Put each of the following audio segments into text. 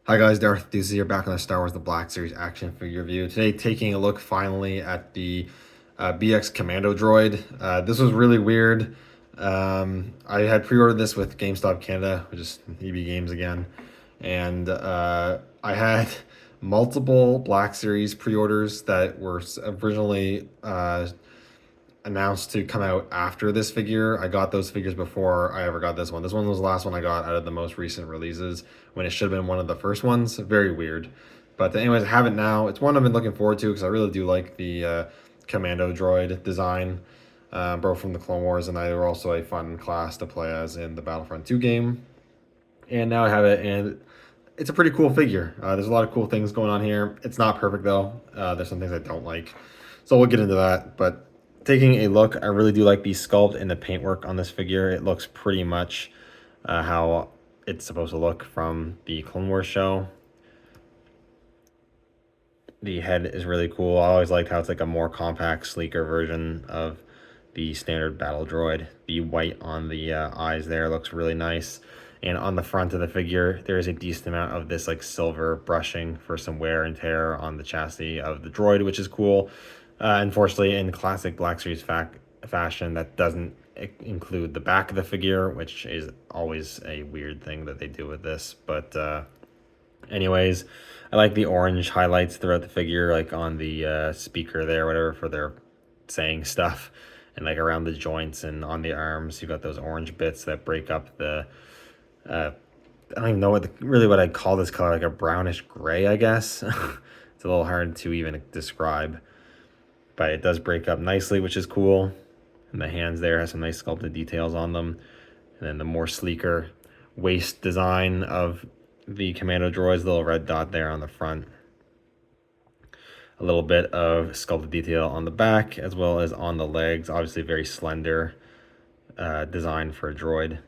Hi guys, Darth Deuces here, back on the Star Wars The Black Series action figure review. Today, taking a look finally at the BX Commando Droid. This was really weird. I had pre-ordered this with GameStop Canada, which is EB Games again, and I had multiple Black Series pre-orders that were originally announced to come out after this figure. I got those figures before I ever got this one. This one was the last one I got out of the most recent releases when it should have been one of the first ones. Very weird. But anyways, I have it now. It's one I've been looking forward to because I really do like the Commando droid design. Both from the Clone Wars, and they were also a fun class to play as in the Battlefront 2 game. And now I have it, and it's a pretty cool figure. There's a lot of cool things going on here. It's not perfect though. There's some things I don't like. So we'll get into that. But taking a look, I really do like the sculpt and the paintwork on this figure. It looks pretty much how it's supposed to look from the Clone Wars show. The head is really cool. I always liked how it's like a more compact, sleeker version of the standard battle droid. The white on the eyes there looks really nice. And on the front of the figure, there is a decent amount of this like silver brushing for some wear and tear on the chassis of the droid, which is cool. Unfortunately, in classic Black Series fashion, that doesn't include the back of the figure, which is always a weird thing that they do with this. But anyways, I like the orange highlights throughout the figure, like on the speaker there, whatever, for their saying stuff. And like around the joints and on the arms, you got those orange bits that break up the I don't even know what I'd call this color, like a brownish gray, I guess. It's a little hard to even describe, but it does break up nicely, which is cool. And the hands there has some nice sculpted details on them. And then the more sleeker waist design of the Commando droid's little red dot there on the front. A little bit of sculpted detail on the back as well as on the legs. Obviously very slender design for a droid,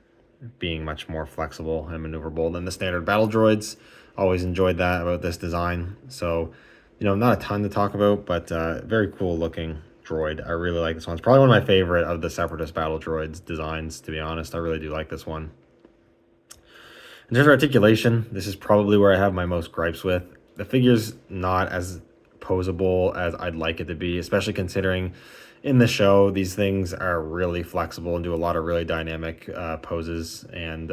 being much more flexible and maneuverable than the standard battle droids. Always enjoyed that about this design. So, you know, not a ton to talk about, but very cool looking droid. I really like this one. It's probably one of my favorite of the Separatist battle droids designs, to be honest. I really do like this one. In terms of articulation, this is probably where I have my most gripes with. The figure's not as posable as I'd like it to be, especially considering in the show these things are really flexible and do a lot of really dynamic poses and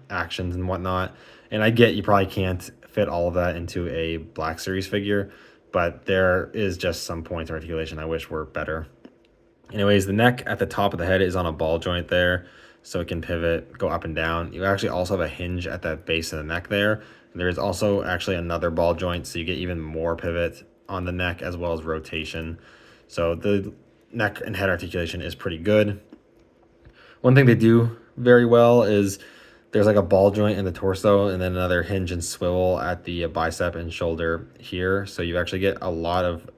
actions and whatnot. And I get you probably can't fit all of that into a Black Series figure, but there is just some points of articulation I wish were better. Anyways, the neck at the top of the head is on a ball joint there, so it can pivot, go up and down. You actually also have a hinge at the base of the neck there. There is also actually another ball joint, so you get even more pivot on the neck as well as rotation. So the neck and head articulation is pretty good. One thing they do very well is there's like a ball joint in the torso and then another hinge and swivel at the bicep and shoulder here. So you actually get a lot of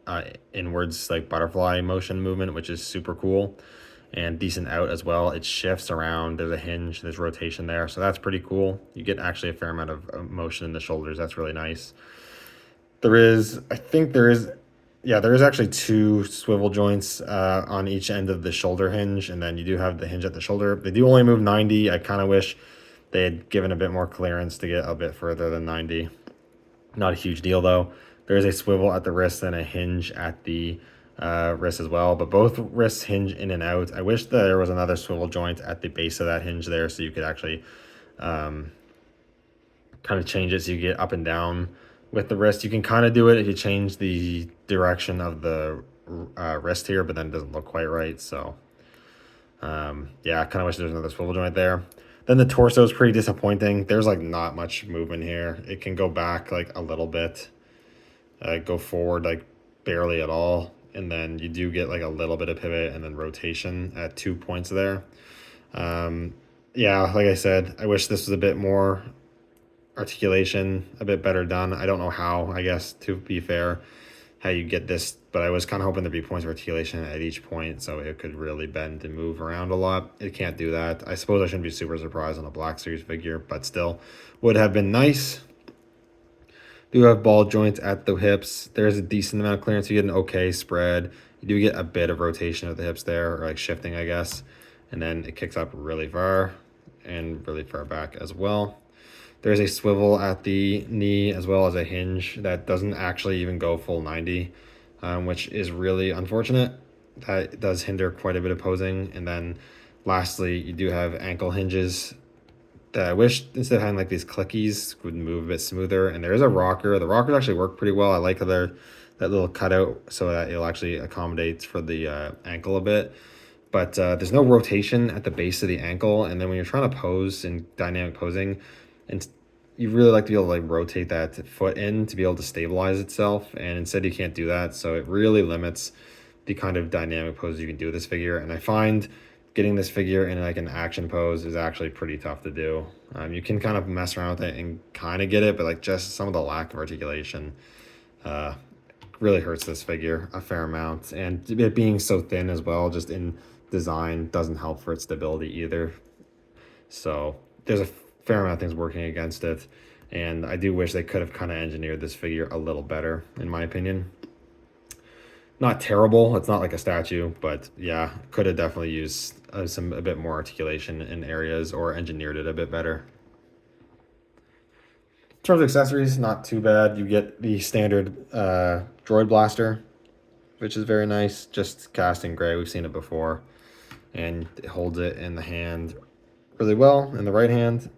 inwards like butterfly motion movement, which is super cool and decent out as well. It shifts around. There's a hinge, there's rotation there. So that's pretty cool. You get actually a fair amount of motion in the shoulders. That's really nice. There is actually two swivel joints on each end of the shoulder hinge, and then you do have the hinge at the shoulder. They do only move 90. I kind of wish they had given a bit more clearance to get a bit further than 90. Not a huge deal though. There is a swivel at the wrist and a hinge at the wrist as well, but both wrists hinge in and out. I wish that there was another swivel joint at the base of that hinge there so you could actually kind of change it so you get up and down with the wrist. You can kind of do it if you change the direction of the wrist here, but then it doesn't look quite right. So yeah, I kind of wish there was another swivel joint there. Then the torso is pretty disappointing. There's like not much movement here. It can go back like a little bit, go forward like barely at all, and then you do get like a little bit of pivot and then rotation at 2 points there. Yeah, like I said, I wish this was a bit more articulation, a bit better done. I don't know how, I guess, to be fair, how you get this, but I was kind of hoping there'd be points of articulation at each point so it could really bend and move around a lot. It can't do that. I suppose I shouldn't be super surprised on a Black Series figure, but still would have been nice. Do have ball joints at the hips. There's a decent amount of clearance. You get an okay spread. You do get a bit of rotation at the hips there, or like shifting, I guess. And then it kicks up really far and really far back as well. There's a swivel at the knee as well as a hinge that doesn't actually even go full 90, which is really unfortunate. That does hinder quite a bit of posing. And then lastly, you do have ankle hinges that I wish instead of having like these clickies would move a bit smoother. And there is a rocker. The rockers actually work pretty well. I like how they're that little cutout so that it'll actually accommodate for the ankle a bit. But there's no rotation at the base of the ankle. And then when you're trying to pose in dynamic posing, and you really like to be able to like rotate that foot in to be able to stabilize itself. And instead you can't do that. So it really limits the kind of dynamic pose you can do with this figure. And I find getting this figure in like an action pose is actually pretty tough to do. You can kind of mess around with it and kind of get it, but like just some of the lack of articulation really hurts this figure a fair amount. And it being so thin as well, just in design, doesn't help for its stability either. So there's a fair amount of things working against it. And I do wish they could have kind of engineered this figure a little better, in my opinion. Not terrible. It's not like a statue, but yeah, could have definitely used a bit more articulation in areas or engineered it a bit better. In terms of accessories, not too bad. You get the standard droid blaster, which is very nice. Just cast in gray. We've seen it before. And it holds it in the hand really well. In the right hand,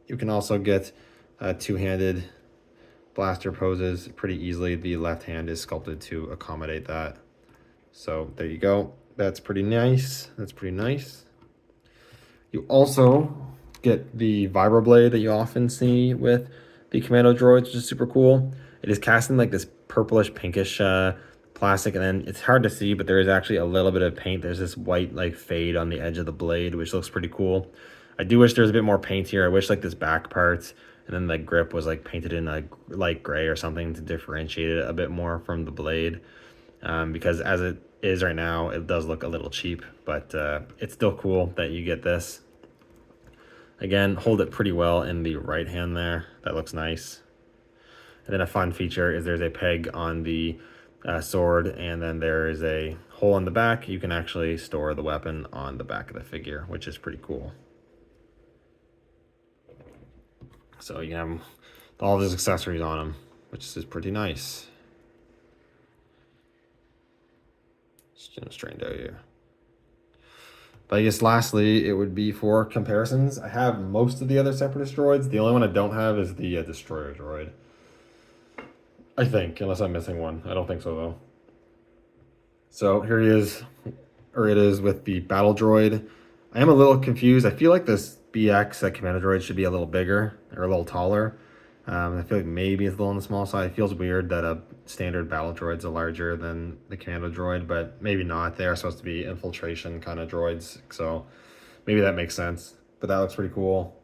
you can also get two-handed blaster poses pretty easily. The left hand is sculpted to accommodate that. So there you go. That's pretty nice. That's pretty nice. You also get the vibroblade that you often see with the Commando droids, which is super cool. It is cast in like this purplish pinkish plastic, and then it's hard to see, but there is actually a little bit of paint. There's this white like fade on the edge of the blade, which looks pretty cool. I do wish there was a bit more paint here. I wish like this back part and then the grip was like painted in a light gray or something to differentiate it a bit more from the blade. Because as it is right now, it does look a little cheap, but it's still cool that you get this. Again, hold it pretty well in the right hand there. That looks nice. And then a fun feature is there's a peg on the sword, and then there is a hole in the back. You can actually store the weapon on the back of the figure, which is pretty cool. So you have all these accessories on them, which is pretty nice. Just gonna straighten out here. But I guess lastly, it would be for comparisons. I have most of the other Separatist droids. The only one I don't have is the Destroyer droid. I think, unless I'm missing one. I don't think so, though. So here he is, or it is with the battle droid. I am a little confused. I feel like this BX, that Commando droid, should be a little bigger or a little taller. I feel like maybe it's a little on the small side. It feels weird that a standard battle droid's larger than the Commando droid, but maybe not. They are supposed to be infiltration kind of droids, so maybe that makes sense. But that looks pretty cool.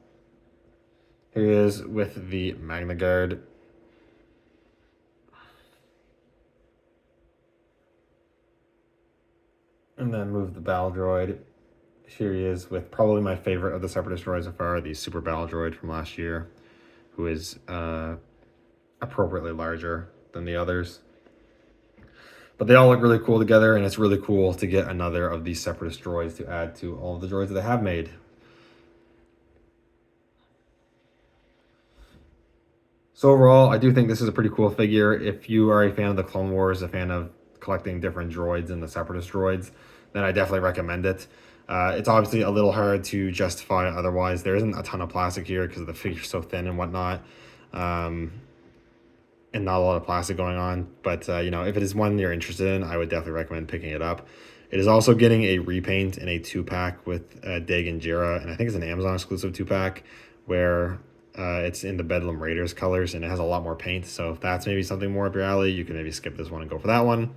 Here he is with the Magna Guard. And then move the battle droid. Here he is with probably my favorite of the Separatist droids so far, the Super Battle Droid from last year, who is appropriately larger than the others. But they all look really cool together, and it's really cool to get another of these Separatist droids to add to all of the droids that they have made. So overall, I do think this is a pretty cool figure. If you are a fan of the Clone Wars, a fan of collecting different droids and the Separatist droids, then I definitely recommend it. It's obviously a little hard to justify otherwise. There isn't a ton of plastic here because the figure's so thin and whatnot. And not a lot of plastic going on. But, you know, if it is one you're interested in, I would definitely recommend picking it up. It is also getting a repaint in a 2-pack with Dig and Jira. And I think it's an Amazon exclusive 2-pack where it's in the Bedlam Raiders colors and it has a lot more paint. So if that's maybe something more up your alley, you can maybe skip this one and go for that one.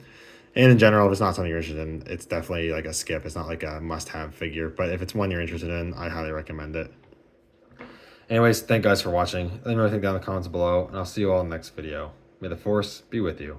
And in general, if it's not something you're interested in, it's definitely like a skip. It's not like a must-have figure. But if it's one you're interested in, I highly recommend it. Anyways, thank you guys for watching. Let me know what you think down in the comments below, and I'll see you all in the next video. May the Force be with you.